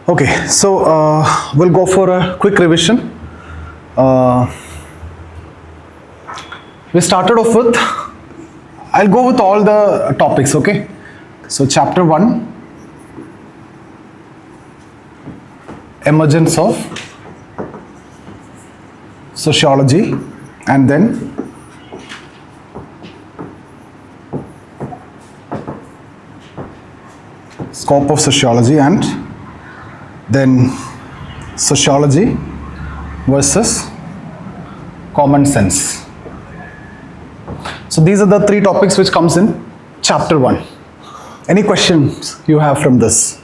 Okay, so we'll go for a quick revision. We started off with, I'll go with all the topics, okay? So chapter 1, emergence of sociology, and then scope of sociology, and then sociology versus common sense. So these are the three topics which comes in chapter 1. Any questions you have from this?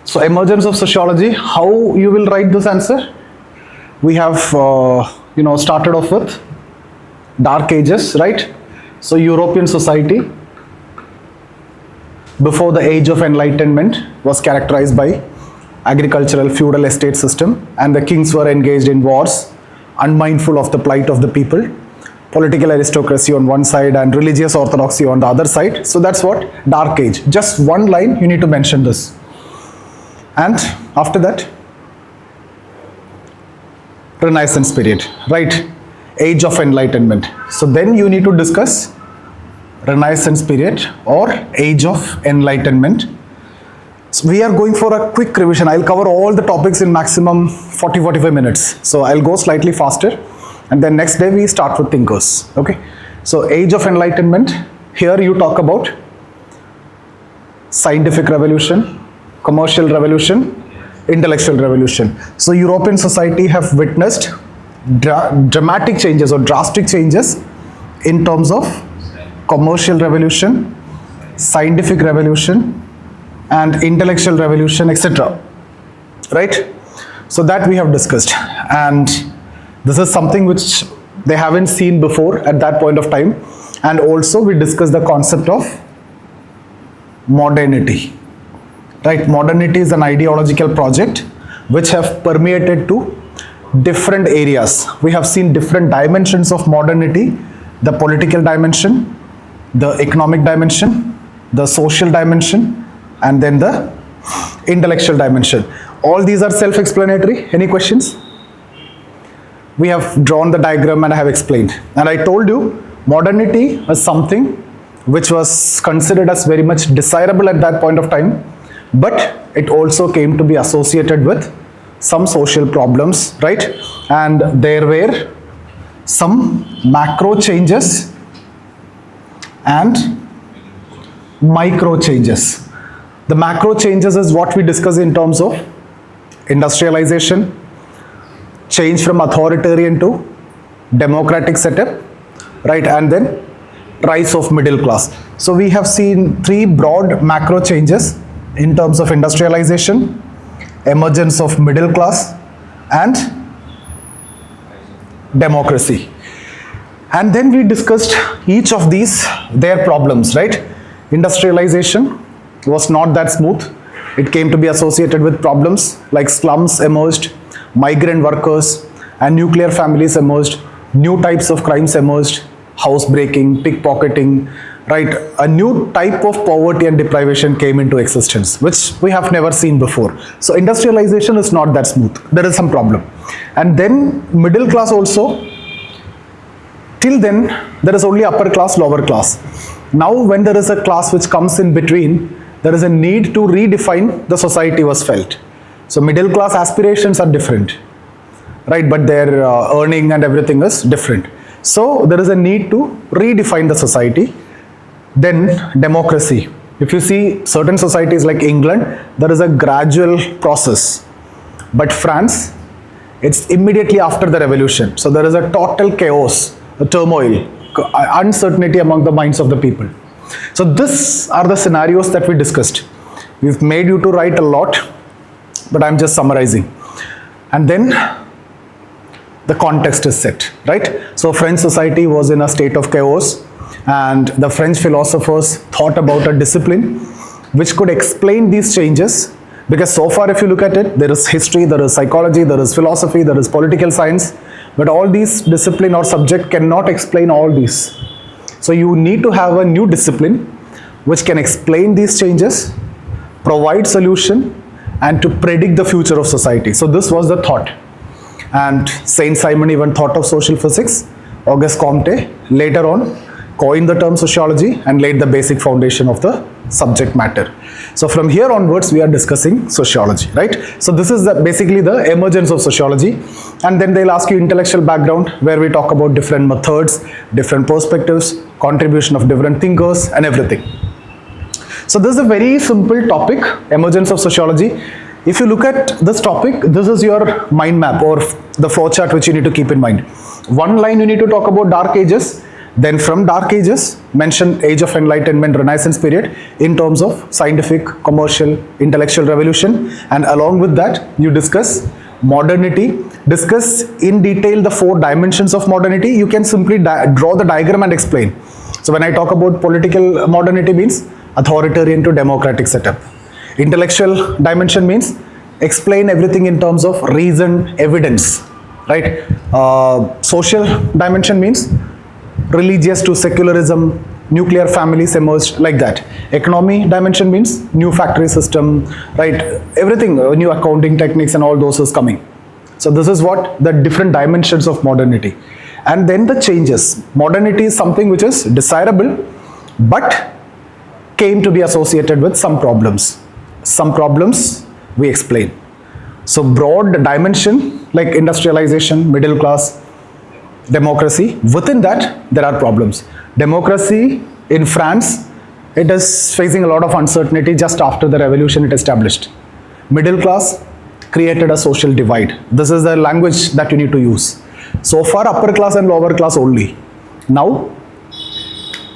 So emergence of sociology, how you will write this answer? We have started off with dark ages, right? So European society before the age of enlightenment was characterized by agricultural feudal estate system, and the kings were engaged in wars, unmindful of the plight of the people, political aristocracy on one side and religious orthodoxy on the other side. So that's what dark age. Just one line you need to mention this. And after that, Renaissance period, right? Age of enlightenment. So then you need to discuss Renaissance period or age of enlightenment. So we are going for a quick revision. I'll cover all the topics in maximum 40-45 minutes. So I'll go slightly faster, and then next day we start with thinkers. Okay. So age of enlightenment, here you talk about scientific revolution, commercial revolution, intellectual revolution. So European society have witnessed dramatic changes or drastic changes in terms of commercial revolution, scientific revolution, and intellectual revolution, etc. Right? So that we have discussed, and this is something which they haven't seen before at that point of time. And also we discussed the concept of modernity. Right? Modernity is an ideological project which have permeated to different areas. We have seen different dimensions of modernity: the political dimension, the economic dimension, the social dimension, and then the intellectual dimension. All these are self-explanatory. Any questions? We have drawn the diagram and I have explained. And I told you modernity was something which was considered as very much desirable at that point of time, but it also came to be associated with some social problems, right? And there were some macro changes and micro changes. The macro changes is what we discuss in terms of industrialization, change from authoritarian to democratic setup, right? And then rise of middle class. So we have seen three broad macro changes in terms of industrialization, emergence of middle class, and democracy. And then we discussed each of these, their problems, right? Industrialization was not that smooth. It came to be associated with problems like slums emerged, migrant workers and nuclear families emerged, new types of crimes emerged, housebreaking, pickpocketing, right? A new type of poverty and deprivation came into existence, which we have never seen before. So industrialization is not that smooth. There is some problem. And then middle class also, till then, there is only upper class, lower class. Now, when there is a class which comes in between, there is a need to redefine the society was felt. So, middle class aspirations are different, right? But their earning and everything is different. So, there is a need to redefine the society. Then, democracy. If you see certain societies like England, there is a gradual process. But France, it's immediately after the revolution. So, there is a total chaos, a turmoil, uncertainty among the minds of the people. So these are the scenarios that we discussed. We've made you to write a lot, but I'm just summarizing. And then the context is set, right? So French society was in a state of chaos, and the French philosophers thought about a discipline which could explain these changes, because so far if you look at it, there is history, there is psychology, there is philosophy, there is political science, but all these discipline or subject cannot explain all these. So you need to have a new discipline which can explain these changes provide solution, and to predict the future of society. So this was the thought. And Saint Simon even thought of social physics. Auguste Comte later on coined the term sociology and laid the basic foundation of the subject matter. So from here onwards, we are discussing sociology, right? So this is basically the emergence of sociology. And then they'll ask you intellectual background, where we talk about different methods, different perspectives, contribution of different thinkers, and everything. So this is a very simple topic, emergence of sociology. If you look at this topic, this is your mind map or the flowchart which you need to keep in mind. One line you need to talk about Dark Ages, then from Dark Ages, mention Age of Enlightenment, Renaissance period in terms of scientific, commercial, intellectual revolution, and along with that, you discuss modernity, discuss in detail the 4 dimensions of modernity. You can simply draw the diagram and explain. So when I talk about political modernity means authoritarian to democratic setup. Intellectual dimension means explain everything in terms of reason, evidence, right? Social dimension means religious to secularism, nuclear families emerged, like that. Economy dimension means new factory system, right? Everything, new accounting techniques and all those is coming. So this is what the different dimensions of modernity. And then the changes. Modernity is something which is desirable, but came to be associated with some problems. Some problems we explain. So broad dimension like industrialization, middle class, democracy. Within that, there are problems. Democracy in France, it is facing a lot of uncertainty just after the revolution it established. Middle class created a social divide. This is the language that you need to use. So far, upper class and lower class only. Now,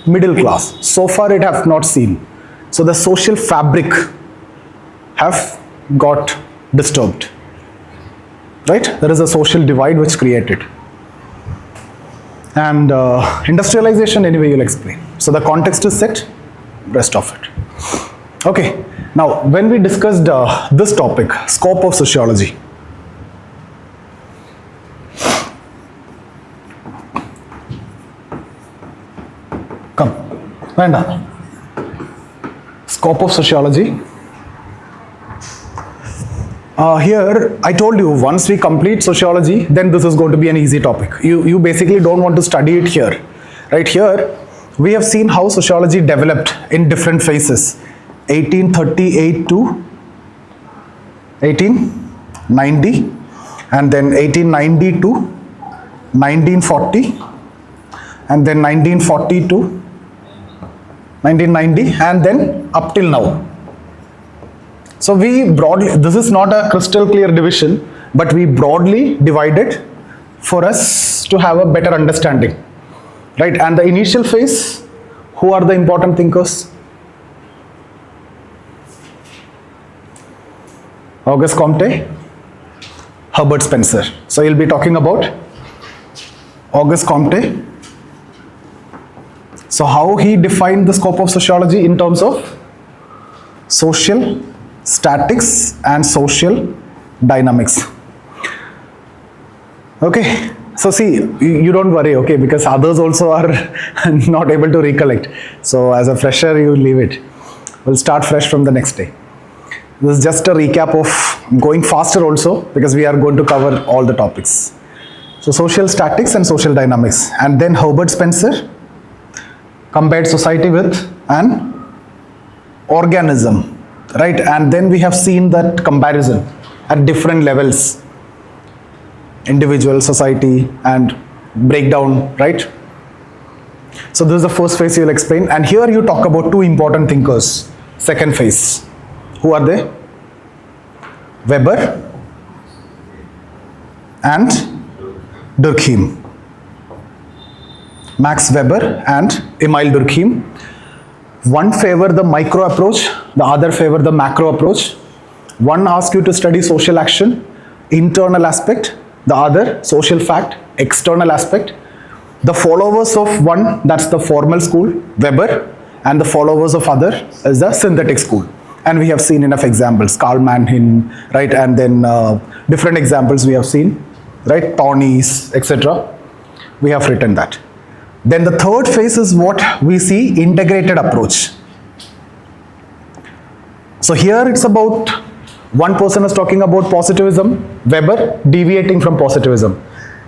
middle class. So far, it have not seen. So the social fabric have got disturbed. Right? There is a social divide which created. And industrialization, anyway, you'll explain. So the context is set, rest of it. Okay, now when we discussed this topic, scope of sociology. Come, Vanda. Scope of sociology. Here, I told you, once we complete sociology, then this is going to be an easy topic. You basically don't want to study it here. Right here, we have seen how sociology developed in different phases. 1838 to 1890, and then 1890 to 1940, and then 1940 to 1990, and then up till now. So we broadly, this is not a crystal clear division, but we broadly divided for us to have a better understanding, right? And the initial phase, who are the important thinkers? Auguste Comte, Herbert Spencer. So you'll be talking about Auguste Comte. So how he defined the scope of sociology in terms of social statics and social dynamics. Okay, so see, you don't worry, okay, because others also are not able to recollect. So as a fresher, you leave it. We'll start fresh from the next day. This is just a recap of going faster also, because we are going to cover all the topics. So social statics and social dynamics. And then Herbert Spencer compared society with an organism. Right, and then we have seen that comparison at different levels, individual, society, and breakdown, right? So this is the first phase you'll explain, and here you talk about 2 important thinkers. Second phase, who are they? Weber and Durkheim. Max Weber and Emile Durkheim. One favor the micro approach, the other favor the macro approach. One asks you to study social action, internal aspect, the other social fact, external aspect. The followers of one, that's the formal school, Weber, and the followers of other is the synthetic school. And we have seen enough examples, Karl Manhin, right, and then different examples we have seen, right, Tawneys, etc. We have written that. Then the third phase is what we see, integrated approach. So here it's about, one person is talking about positivism, Weber deviating from positivism.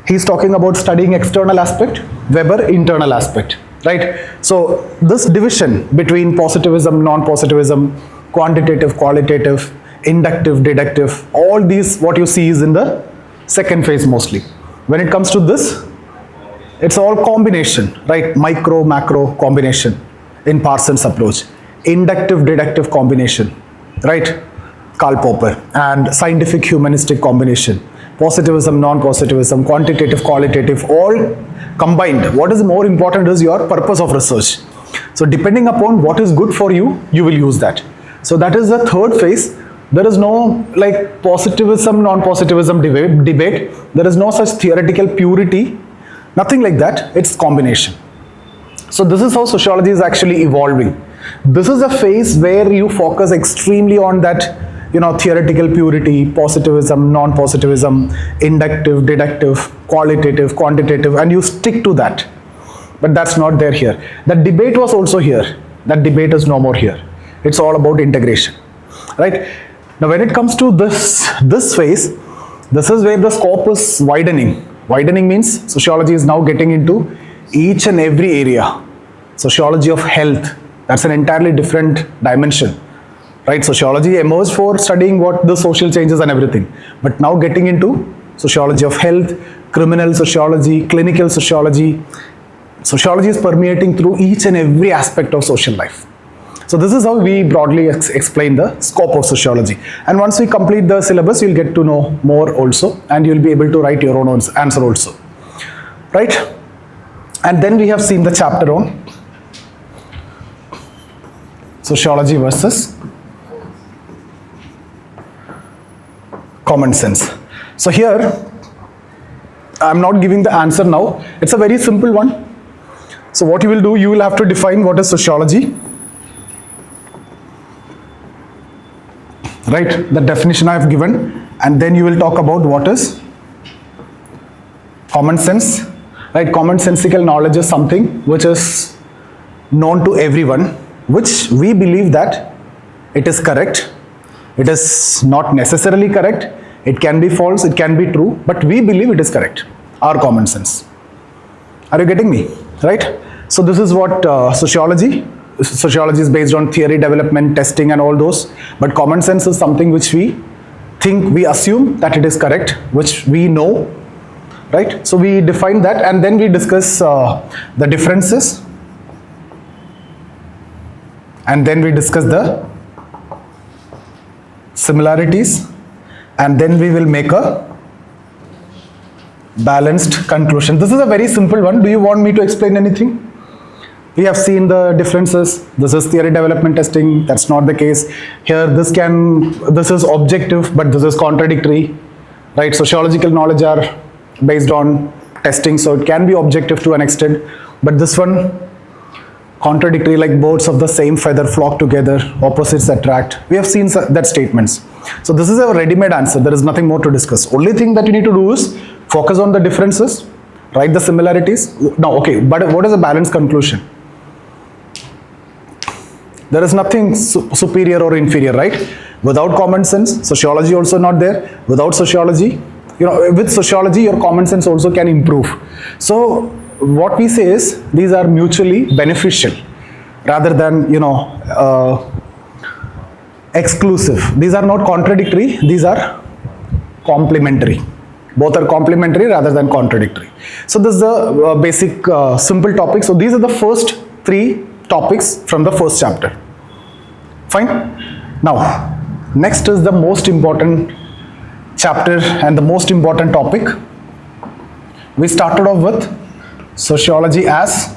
He's talking about studying external aspect, Weber internal aspect, right? So this division between positivism, non-positivism, quantitative, qualitative, inductive, deductive, all these what you see is in the second phase mostly. When it comes to this, it's all combination, right? Micro, macro combination in Parsons' approach. Inductive, deductive combination, right? Karl Popper. And scientific, humanistic combination. Positivism, non-positivism, quantitative, qualitative, all combined. What is more important is your purpose of research. So depending upon what is good for you, you will use that. So that is the third phase. There is no like positivism, non-positivism debate. There is no such theoretical purity. Nothing like that. It's combination. So this is how sociology is actually evolving. This is a phase where you focus extremely on that, theoretical purity, positivism, non-positivism, inductive, deductive, qualitative, quantitative, and you stick to that. But that's not there here. That debate was also here. That debate is no more here. It's all about integration, right? Now when it comes to this phase, this is where the scope is widening. Widening means sociology is now getting into each and every area. Sociology of health, that's an entirely different dimension, right? Sociology emerged for studying what the social changes and everything, but now getting into sociology of health, criminal sociology, clinical sociology. Sociology is permeating through each and every aspect of social life. So this is how we broadly explain the scope of sociology. And once we complete the syllabus, you'll get to know more also, and you'll be able to write your own answer also, right? And then we have seen the chapter on sociology versus common sense. So here, I'm not giving the answer now. It's a very simple one. So what you will do, you will have to define what is sociology. Right, the definition I have given, and then you will talk about what is common sense. Right, commonsensical knowledge is something which is known to everyone, which we believe that it is correct. It is not necessarily correct. It can be false, it can be true, but we believe it is correct. Our common sense. Are you getting me? Right? So this is what sociology is based on theory, development, testing and all those. But common sense is something which we think, we assume that it is correct, which we know. Right? So we define that, and then we discuss the differences. And then we discuss the similarities. And then we will make a balanced conclusion. This is a very simple one. Do you want me to explain anything? We have seen the differences. This is theory, development, testing. That's not the case. Here, this is objective, but this is contradictory. Right? Sociological knowledge are based on testing, so it can be objective to an extent. But this one, contradictory, like birds of the same feather flock together, opposites attract. We have seen that statements. So this is a ready-made answer. There is nothing more to discuss. Only thing that you need to do is focus on the differences, write the similarities. Now, okay, but what is a balanced conclusion? There is nothing superior or inferior, right? Without common sense, sociology also not there. Without sociology, with sociology, your common sense also can improve. So what we say is these are mutually beneficial rather than, exclusive. These are not contradictory, these are complementary. Both are complementary rather than contradictory. So this is the basic simple topic. So these are the first 3 topics from the first chapter. Fine. Now, next is the most important chapter and the most important topic. We started off with sociology as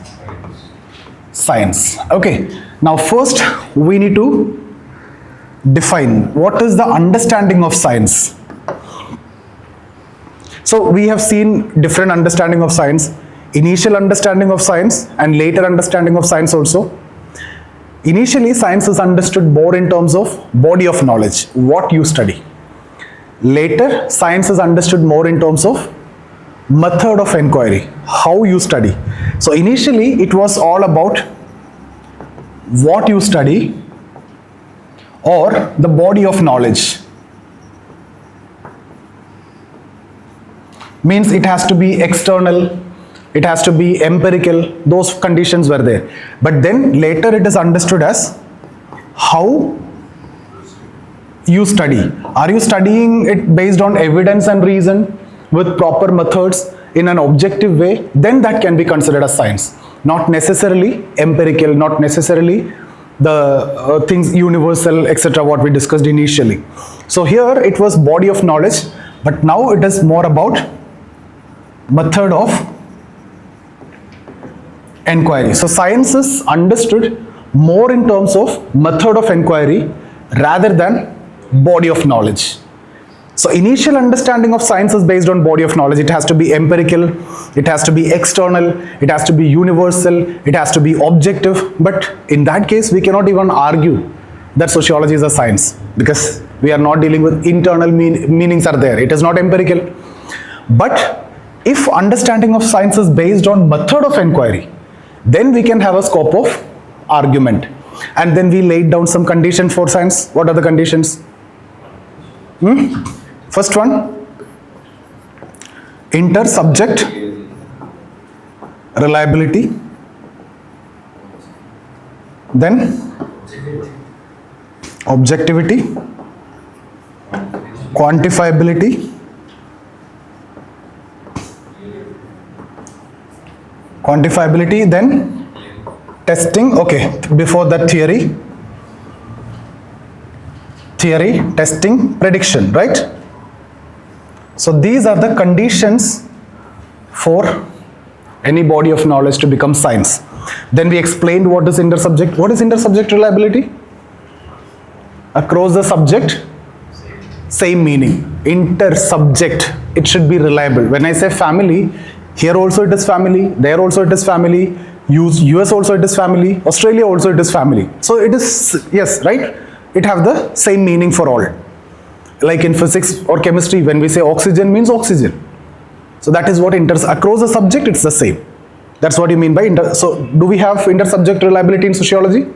science. Okay. Now, first we need to define what is the understanding of science. So we have seen different understanding of science. Initial understanding of science and later understanding of science also. Initially, science is understood more in terms of body of knowledge, what you study. Later, science is understood more in terms of method of inquiry, how you study. So initially, it was all about what you study, or the body of knowledge. Means it has to be external, it has to be empirical, those conditions were there. But then later it is understood as how you study. Are you studying it based on evidence and reason with proper methods in an objective way? Then that can be considered as science. Not necessarily empirical, not necessarily the things universal, etc. what we discussed initially. So here it was body of knowledge, but now it is more about method of enquiry. So science is understood more in terms of method of enquiry rather than body of knowledge. So initial understanding of science is based on body of knowledge. It has to be empirical, it has to be external, it has to be universal, it has to be objective. But in that case, we cannot even argue that sociology is a science, because we are not dealing with internal meanings are there. It is not empirical. But if understanding of science is based on method of enquiry, then we can have a scope of argument. And then we laid down some conditions for science. What are the conditions? First one, inter-subject reliability. Then objectivity, quantifiability, then testing. Okay, before that theory, testing, prediction, right? So these are the conditions for any body of knowledge to become science. Then we explained what is intersubject. What is intersubject reliability? Across the subject, same meaning. Intersubject, it should be reliable. When I say family, here also it is family, there also it is family, US also it is family, Australia also it is family. So it is, yes, right? It have the same meaning for all. Like in physics or chemistry, when we say oxygen means oxygen. So that is what across the subject, it's the same. That's what you mean by so do we have intersubject reliability in sociology?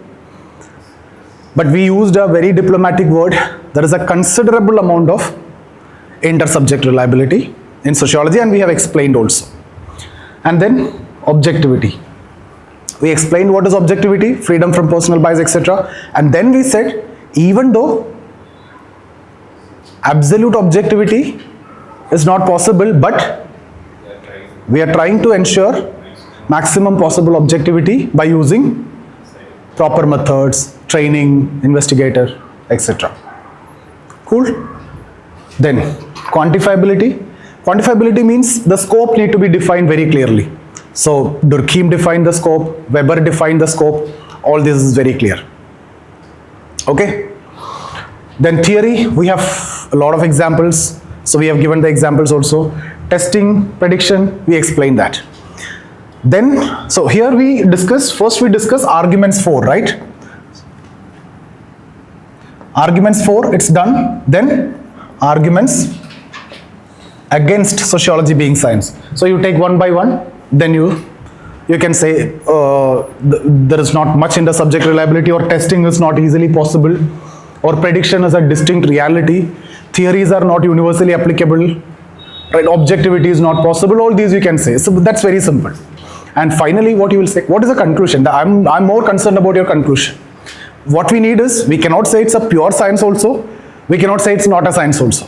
But we used a very diplomatic word. There is a considerable amount of intersubject reliability in sociology, and we have explained also. And then objectivity. We explained what is objectivity, freedom from personal bias, etc. And then we said, even though absolute objectivity is not possible, but we are trying to ensure maximum possible objectivity by using proper methods, training, investigator, etc. Cool? Then quantifiability. Quantifiability means the scope need to be defined very clearly. So Durkheim defined the scope, Weber defined the scope, all this is very clear. Okay? Then theory, we have a lot of examples. So we have given the examples also. Testing, prediction, we explained that. Then, so here we discuss, first we discuss arguments 4, right? Arguments 4, it's done. Then arguments against sociology being science. So you take one by one, then you can say there is not much intersubject reliability, or testing is not easily possible, or prediction is a distinct reality, theories are not universally applicable, right? Objectivity is not possible, all these you can say. So that's very simple. And finally, what you will say, what is the conclusion? I'm more concerned about your conclusion. What we need is, we cannot say it's a pure science also, we cannot say it's not a science also.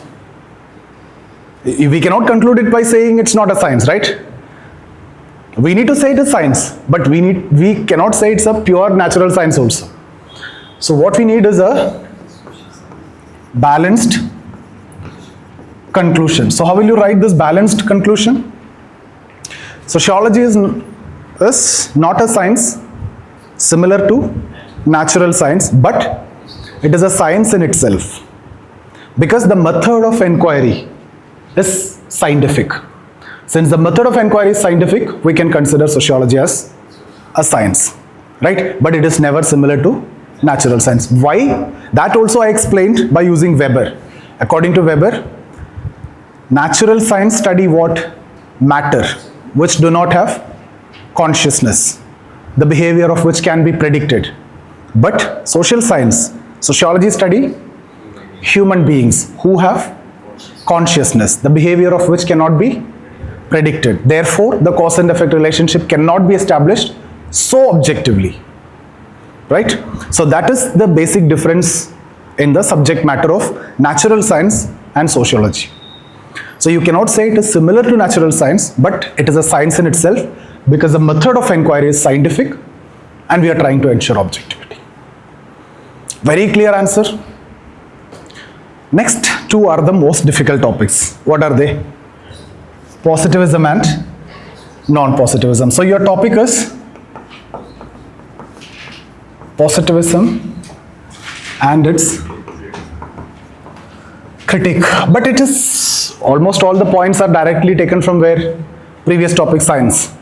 We cannot conclude it by saying it's not a science, right? We need to say it is science, but we cannot say it's a pure natural science also. So what we need is a balanced conclusion. So how will you write this balanced conclusion? Sociology is not a science similar to natural science, but it is a science in itself, because the method of inquiry is scientific. Since the method of inquiry is scientific, we can consider sociology as a science, right? But it is never similar to natural science. Why? That also I explained by using Weber. According to Weber, natural science study what? Matter, which do not have consciousness, the behavior of which can be predicted. But social science Sociology study human beings who have consciousness, the behavior of which cannot be predicted. Therefore, the cause and effect relationship cannot be established so objectively. Right? So that is the basic difference in the subject matter of natural science and sociology. So you cannot say it is similar to natural science, but it is a science in itself because the method of inquiry is scientific and we are trying to ensure objectivity. Very clear answer. Next two are the most difficult topics. What are they? Positivism and non-positivism. So your topic is positivism and its critique. But it is almost all the points are directly taken from where? Previous topic, science.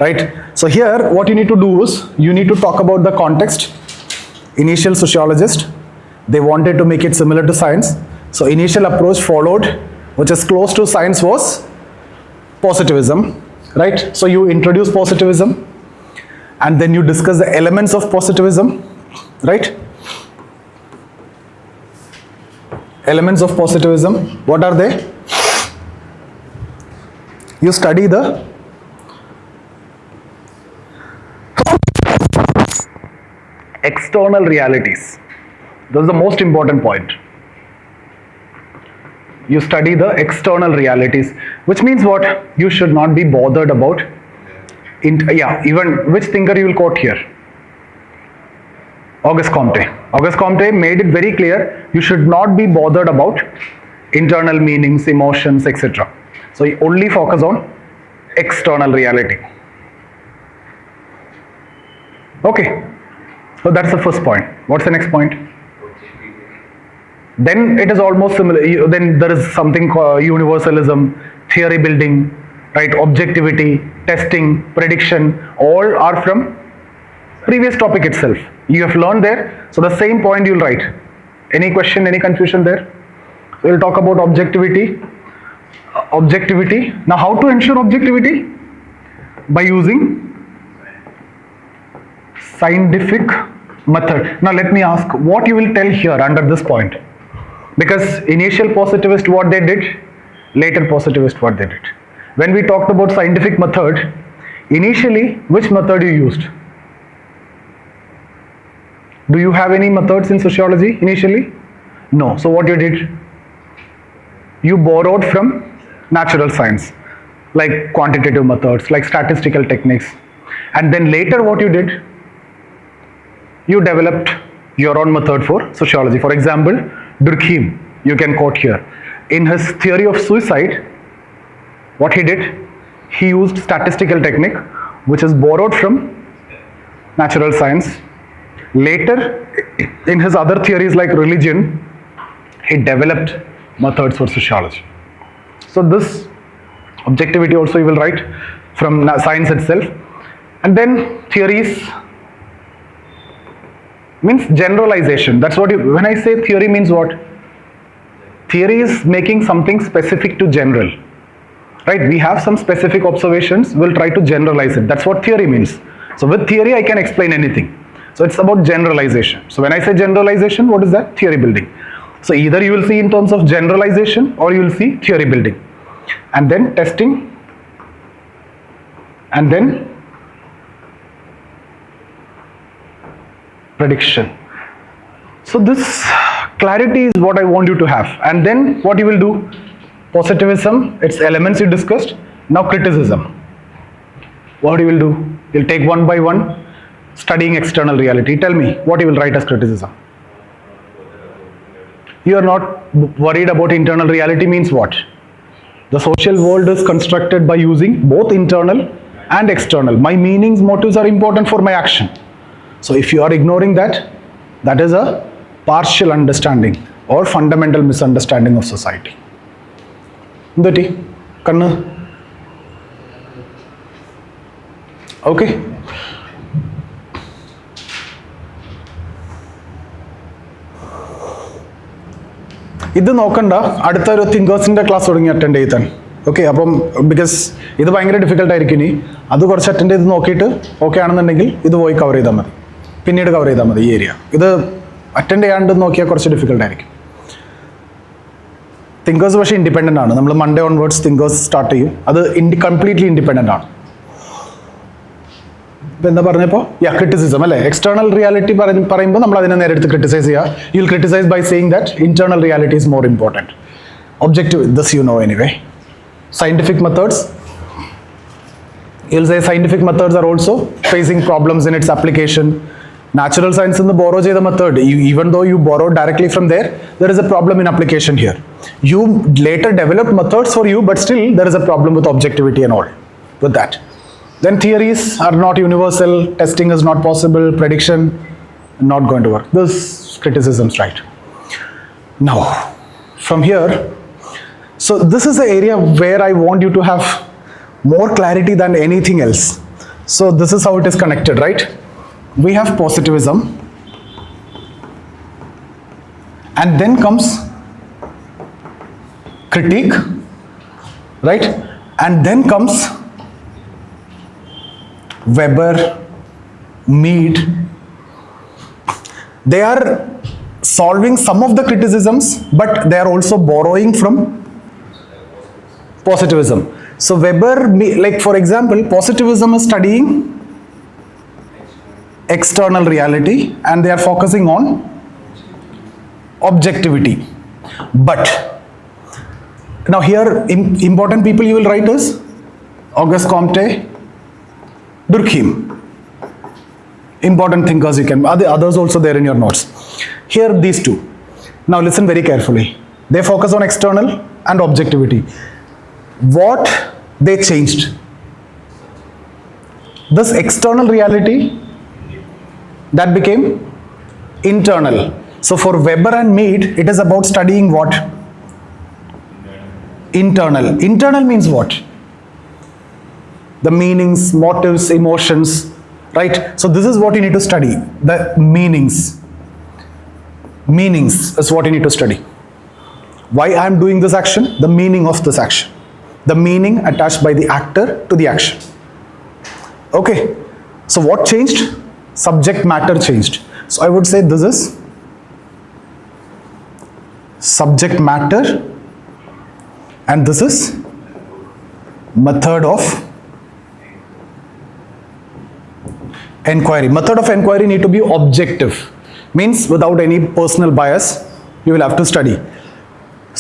Right? So here what you need to do is you need to talk about the context. Initial sociologist, they wanted to make it similar to science. So initial approach followed, which is close to science, was positivism, right? So you introduce positivism and then you discuss the elements of positivism, right? Elements of positivism, what are they? You study the external realities. That's the most important point. You study the external realities, which means what? You should not be bothered about, even which thinker you will quote here? Auguste Comte. Auguste Comte made it very clear, you should not be bothered about internal meanings, emotions, etc. So you only focus on external reality. Okay, so that's the first point. What's the next point? Then it is almost similar. Then there is something called universalism, theory building, right? Objectivity, testing, prediction, all are from previous topic itself. You have learned there. So the same point you'll write. Any question, any confusion there? We'll talk about objectivity. Objectivity. Now how to ensure objectivity? By using scientific method. Now let me ask, what you will tell here under this point? Because initial positivist what they did, later positivist what they did. When we talked about scientific method, initially which method you used? Do you have any methods in sociology initially? No. So what you did? You borrowed from natural science, like quantitative methods, like statistical techniques. And then later what you did? You developed your own method for sociology. For example, Durkheim, you can quote here. In his theory of suicide, what he did? He used statistical technique, which is borrowed from natural science. Later, in his other theories like religion, he developed methods for sociology. So this objectivity also you will write from science itself. And then theories means generalization. That's what when I say theory means what? Theory is making something specific to general. Right? We have some specific observations, we'll try to generalize it. That's what theory means. So with theory I can explain anything. So it's about generalization. So when I say generalization, what is that? Theory building. So either you will see in terms of generalization or you will see theory building. And then testing. And then prediction. So this clarity is what I want you to have. And then what you will do? Positivism, its elements you discussed. Now criticism. What you will do? You'll take one by one, studying external reality. Tell me, what you will write as criticism? You are not worried about internal reality means what? The social world is constructed by using both internal and external. My meanings, motives are important for my action. So if you are ignoring that, that is a partial understanding or fundamental misunderstanding of society. Okay? ഇത് നോക്കണ്ട അടുത്തൊരു തിങ്കേഴ്സിൻ്റെ class തുടങ്ങി attend ചെയ്താൻ okay. അപ്പം because ഇത് ഭയങ്കര difficult ആയിരിക്കും ഇനി അത് കുറച്ച് അറ്റൻഡ് ചെയ്ത് നോക്കിയിട്ട് ഓക്കെ ആണെന്നുണ്ടെങ്കിൽ ഇത് പോയി കവർ ചെയ്താൽ മതി, പിന്നീട് കവർ ചെയ്താൽ മതി ഈ ഏരിയ. ഇത് അറ്റൻഡ് ചെയ്യാണ്ട് നോക്കിയാൽ കുറച്ച് ഡിഫിക്കൽട്ട് ആയിരിക്കും. തിങ്കേഴ്സ് പക്ഷേ ഇൻഡിപെൻഡൻ്റ് ആണ്. നമ്മൾ മൺഡേ ഓൺവേർഡ്സ് തിങ്കേഴ്സ് സ്റ്റാർട്ട് ചെയ്യും. അത് കംപ്ലീറ്റ്ലി ഇൻഡിപെൻഡൻ്റ് ആണ്. ഇപ്പം എന്താ പറഞ്ഞപ്പോൾ ക്രിറ്റിസിസം അല്ലേ. എക്സ്റ്റേണൽ റിയാലിറ്റി പറയുമ്പോൾ നമ്മൾ അതിനെ നേരെ എടുത്ത് ക്രിറ്റിസൈസ് ചെയ്യുക. You will criticize by saying that internal reality is more important. Objective, this you know anyway. Scientific methods, you'll say scientific methods are also facing problems in its application. Natural science in the borrow the method, even though you borrow directly from there is a problem in application here. You later developed methods for you, but still there is a problem with objectivity and all with that. Then theories are not universal, testing is not possible, prediction not going to work. This criticisms, right? Now, from here, so this is the area where I want you to have more clarity than anything else. So this is how it is connected, right? We have positivism, and then comes critique, right? And then comes Weber, Mead. They are solving some of the criticisms, but they are also borrowing from positivism. So Weber, like for example, positivism is studying external reality and they are focusing on objectivity. But now here important people you will write is Auguste Comte, Durkheim. Important thinkers you can, others also there in your notes. Here these two. Now listen very carefully. They focus on external and objectivity. What they changed? This external reality that became internal. So for Weber and Mead, it is about studying what? Internal. Internal means what? The meanings, motives, emotions, right? So this is what you need to study. The meanings. Meanings is what you need to study. Why I am doing this action? The meaning of this action. The meaning attached by the actor to the action. Okay, so what changed? Subject matter changed. So I would say this is subject matter and this is method of enquiry. Method of enquiry need to be objective, means without any personal bias you will have to study.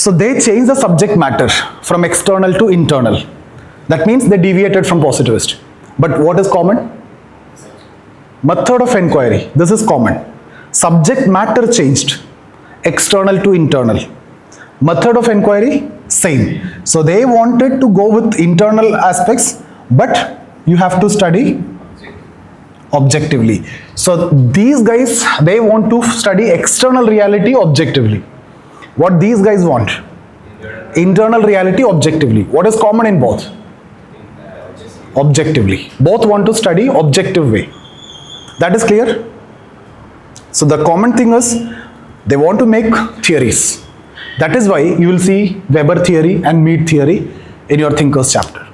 So they changed the subject matter from external to internal. That means they deviated from positivist. But what is common? Method of enquiry, this is common. Subject matter changed, external to internal. Method of enquiry, same. So they wanted to go with internal aspects, but you have to study objectively. So these guys, they want to study external reality objectively. What these guys want? Internal reality objectively. What is common in both? Objectively. Both want to study objective way. That is clear? So the common thing is they want to make theories. That is why you will see Weber theory and Mead theory in your thinkers chapter.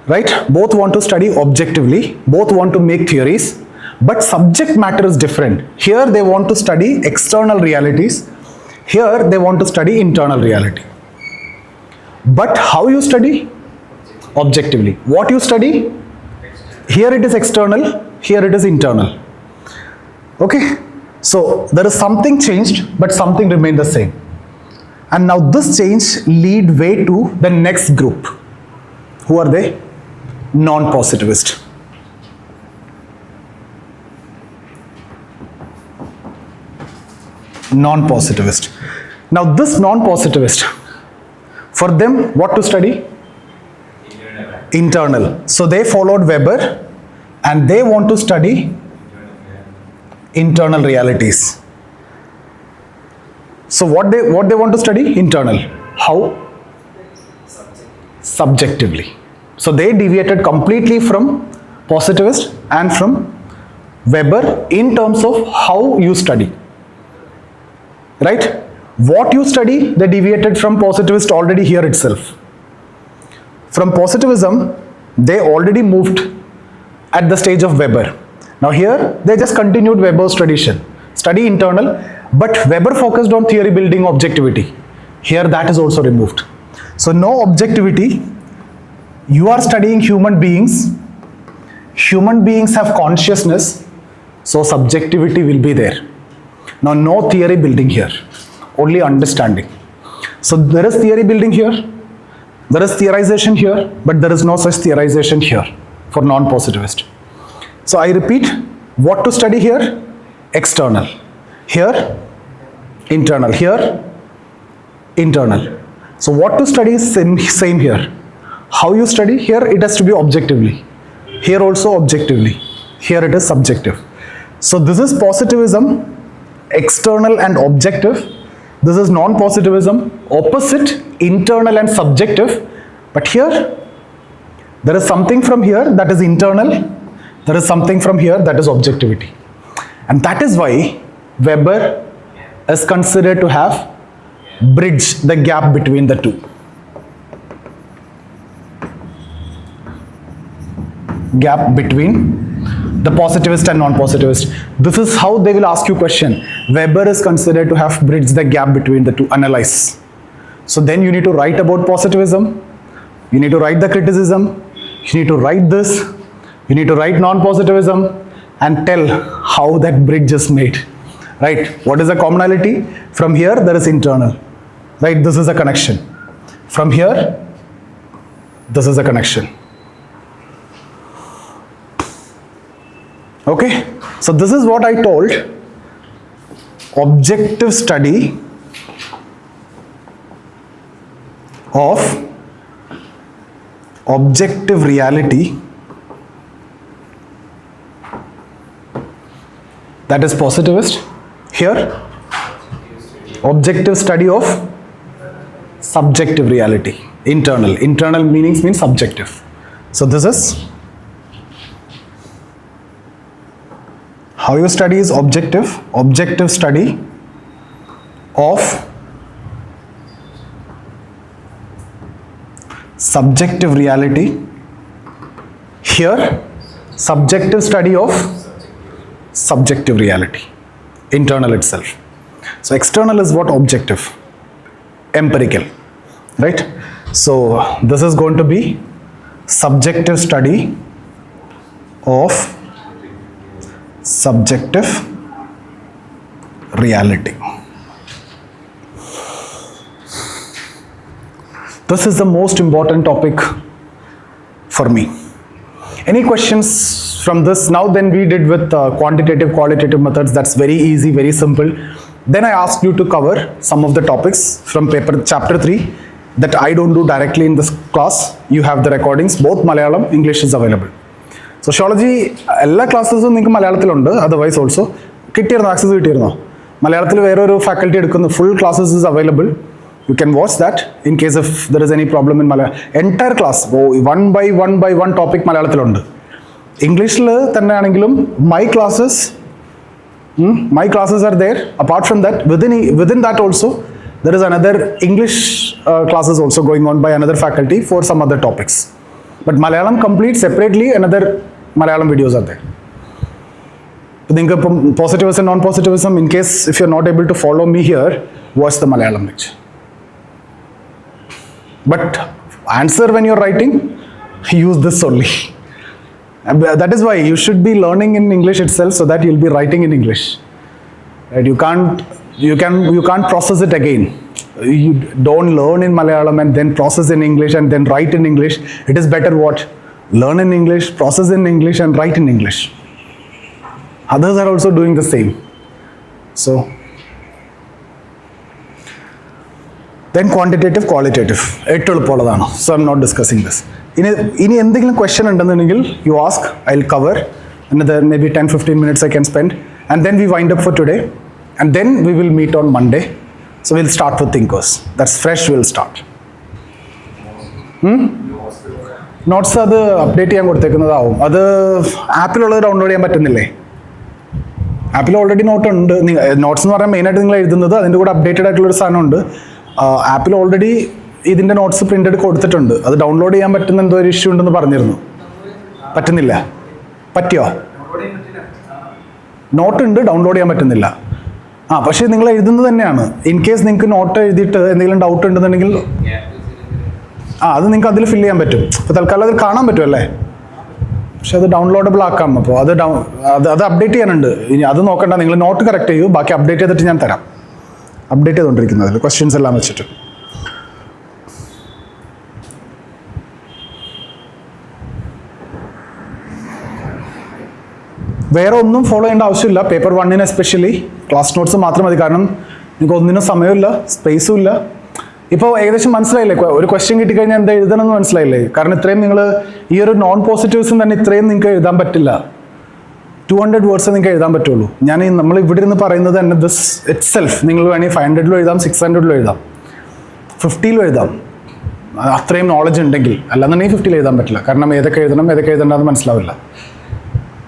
Right? Both want to study objectively. Both want to make theories. But subject matter is different. Here they want to study external realities. Here they want to study internal reality. But how you study? Objectively. What you study? Here it is external, here it is internal. Okay? So there is something changed, but something remained the same. And now this change lead way to the next group. Who are they? Non-positivist. Non-positivist. Now this non-positivist, for them what to study? Internal. So they followed Weber and they want to study internal realities. So what they want to study? Internal. How? Subjectively. So they deviated completely from positivist and from Weber in terms of how you study. Right? What you study, they deviated from positivist already here itself. From positivism, they already moved at the stage of Weber. Now here, they just continued Weber's tradition. Study internal, but Weber focused on theory building objectivity. Here that is also removed. So no objectivity. You are studying human beings. Human beings have consciousness, so subjectivity will be there. Now no theory building here, only understanding. So there is theory building here, there is theorization here, but there is no such theorization here for non-positivist. So I repeat, what to study here? External. Here, internal. Here, internal. So what to study is same here. How you study? Here it has to be objectively. Here also objectively. Here it is subjective. So this is positivism, external and objective. This is non-positivism, opposite, internal and subjective. But here, there is something from here that is internal. There is something from here that is objectivity. And that is why Weber is considered to have bridged the gap between the two. Gap between the positivist and non-positivist. This is how they will ask you question. Weber is considered to have bridged the gap between the two. Analyze. So then you need to write about positivism. You need to write the criticism. You need to write this. You need to write non-positivism and tell how that bridge is made. Right? What is the commonality? From here there is internal. Right? This is a connection. From here, this is a connection. Okay, so this is what I told. Objective study of objective reality, that is positivist. Here, objective study of subjective reality, internal. Internal meanings means subjective. So this is how you study is objective. Objective study of subjective reality. Here, subjective study of subjective reality, internal itself. So external is what? Objective, empirical, right? So this is going to be subjective study of subjective reality. This is the most important topic for me. Any questions from this? Now then we did with quantitative, qualitative methods. That's very easy, very simple. Then I asked you to cover some of the topics from paper chapter 3 that I don't do directly in this class. You have the recordings, both Malayalam, English is available. Sociology, എല്ലാ ക്ലാസ്സസും നിങ്ങൾക്ക് മലയാളത്തിലുണ്ട്. Otherwise also കിട്ടിയിരുന്നോ, access കിട്ടിയിരുന്നോ? മലയാളത്തിൽ വേറൊരു faculty എടുക്കുന്ന full classes is available. You can watch that in case if there is any problem in Malayalam. Entire class, one by one topic മലയാളത്തിലുണ്ട്. ഇംഗ്ലീഷിൽ തന്നെ ആണെങ്കിലും my classes are there. Apart from that, within that also, there is another English classes also going on by another faculty for some other topics. But Malayalam complete separately, another Malayalam videos are there. Think of positivism and non-positivism. In case if you're not able to follow me here, watch the Malayalam lecture. But answer when you're writing, use this only. That is why you should be learning in English itself, so that you'll be writing in English. Right? You can't process it again. You don't learn in Malayalam and then process in English and then write in English. It is better what? Learn in English, process in English and write in English. Others are also doing the same. So then quantitative, qualitative. So I'm not discussing this. Any question you ask, I'll cover. Another maybe 10-15 minutes I can spend. And then we wind up for today. And then we will meet on Monday. So we'll start with thinkers. That's fresh, we'll start. Notes are the update. That's Apple download. Apple already notes are main updated. Apple already ഇതിന്റെ notes printed കൊടുത്തിട്ടുണ്ട്. അത് download ചെയ്യാൻ പറ്റുന്ന എന്തോ ഒരു issue ഉണ്ടെന്ന് പറഞ്ഞിരുന്നു. പറ്റുന്നില്ല? പറ്റിയോ? നോട്ട് ഉണ്ട്, ഡൗൺലോഡ് ചെയ്യാൻ പറ്റുന്നില്ല. പക്ഷേ നിങ്ങൾ എഴുതുന്നത് തന്നെയാണ്. ഇൻ കേസ് നിങ്ങൾക്ക് നോട്ട് എഴുതിയിട്ട് എന്തെങ്കിലും ഡൗട്ട് ഉണ്ടെന്നുണ്ടെങ്കിൽ അത് നിങ്ങൾക്ക് അതിൽ ഫില്ല് ചെയ്യാൻ പറ്റും. ഇപ്പോൾ തൽക്കാലം അത് കാണാൻ പറ്റും അല്ലേ? പക്ഷെ അത് ഡൗൺലോഡബിൾ ആക്കാം. അപ്പോൾ അത് അപ്ഡേറ്റ് ചെയ്യാനുണ്ട്. ഇനി അത് നോക്കണ്ട, നിങ്ങൾ നോട്ട് കറക്റ്റ് ചെയ്യൂ, ബാക്കി അപ്ഡേറ്റ് ചെയ്തിട്ട് ഞാൻ തരാം. അപ്ഡേറ്റ് ചെയ്തുകൊണ്ടിരിക്കുന്നത് ക്വസ്റ്റ്യൻസ് എല്ലാം വെച്ചിട്ട്. വേറെ ഒന്നും ഫോളോ ചെയ്യേണ്ട ആവശ്യമില്ല. പേപ്പർ 1 എസ്പെഷ്യലി ക്ലാസ് നോട്ട്സ് മാത്രം മതി. കാരണം നിങ്ങൾക്ക് ഒന്നിനും സമയമില്ല, സ്പേസും ഇല്ല. ഇപ്പോൾ ഏകദേശം മനസ്സിലായില്ലേ, ഒരു ക്വസ്റ്റ്യൻ കിട്ടിക്കഴിഞ്ഞാൽ എന്താ എഴുതണമെന്ന് മനസ്സിലായില്ലേ? കാരണം ഇത്രയും നിങ്ങൾ ഈ ഒരു നോൺ പോസിറ്റീവ്സും തന്നെ ഇത്രയും നിങ്ങൾക്ക് എഴുതാൻ പറ്റില്ല. 200 വേർഡ്സ് നിങ്ങൾക്ക് എഴുതാൻ പറ്റുള്ളൂ. നമ്മൾ ഇവിടെ ഇരുന്ന് പറയുന്നത് തന്നെ ദിസ് ഇറ്റ് സെൽഫ് നിങ്ങൾ വേണമെങ്കിൽ 500 എഴുതാം, 600 എഴുതാം, 50 എഴുതാം, അത്രയും നോളജ് ഉണ്ടെങ്കിൽ. അല്ലാന്നുണ്ടെങ്കിൽ 50 എഴുതാൻ പറ്റില്ല. കാരണം ഏതൊക്കെ എഴുതണം ഏതൊക്കെ എഴുതണ്ടെന്ന് മനസ്സിലാവില്ല.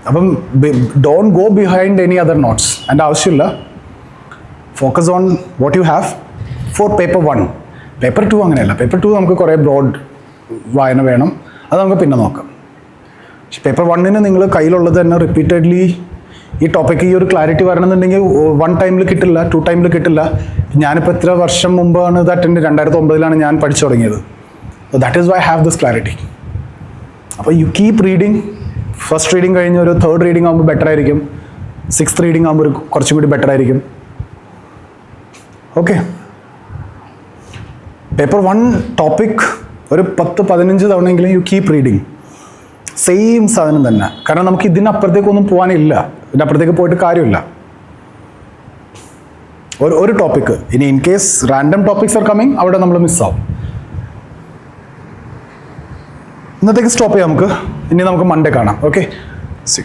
അപ്പം don't go behind any other notes. അതിൻ്റെ ആവശ്യമില്ല. Focus on what you have for paper 1. Paper 2 അങ്ങനെയല്ല. പേപ്പർ 2 നമുക്ക് കുറേ ബ്രോഡ് വായന വേണം, അത് നമുക്ക് പിന്നെ നോക്കാം. പക്ഷെ പേപ്പർ 1 നിങ്ങൾ കയ്യിലുള്ളത് തന്നെ റിപ്പീറ്റഡ്ലി ഈ ടോപ്പിക്ക് ഈ ഒരു ക്ലാരിറ്റി വരണമെന്നുണ്ടെങ്കിൽ 1 ടൈമിൽ കിട്ടില്ല, 2 ടൈമിൽ കിട്ടില്ല. ഞാനിപ്പോൾ എത്ര വർഷം മുമ്പാണ് ഇത് അറ്റൻഡ് 2009 ഞാൻ പഠിച്ചു തുടങ്ങിയത്. That is why I have this clarity. അപ്പോൾ you keep reading. First reading കഴിഞ്ഞ് ഒരു 3rd റീഡിങ് ആകുമ്പോൾ ബെറ്റർ ആയിരിക്കും. 6th റീഡിങ് ആകുമ്പോൾ കുറച്ചും കൂടി ബെറ്റർ ആയിരിക്കും. ഓക്കെ, പേപ്പർ 1 ടോപ്പിക് ഒരു 10-15 തവണയെങ്കിലും യു കീപ് റീഡിങ്. സെയിം സാധനം തന്നെ. കാരണം നമുക്ക് ഇതിനപ്പുറത്തേക്കൊന്നും പോകാനില്ല, ഇതിനപ്പുറത്തേക്ക് പോയിട്ട് കാര്യമില്ല. ഒരു ടോപ്പിക്ക്. ഇനി in case random topics are coming, അവിടെ നമ്മൾ മിസ്സാവും. ഇന്നത്തേക്ക് സ്റ്റോപ്പ് ചെയ്യാം നമുക്ക്. ഇനി നമുക്ക് മൺഡേ കാണാം. Okay, C.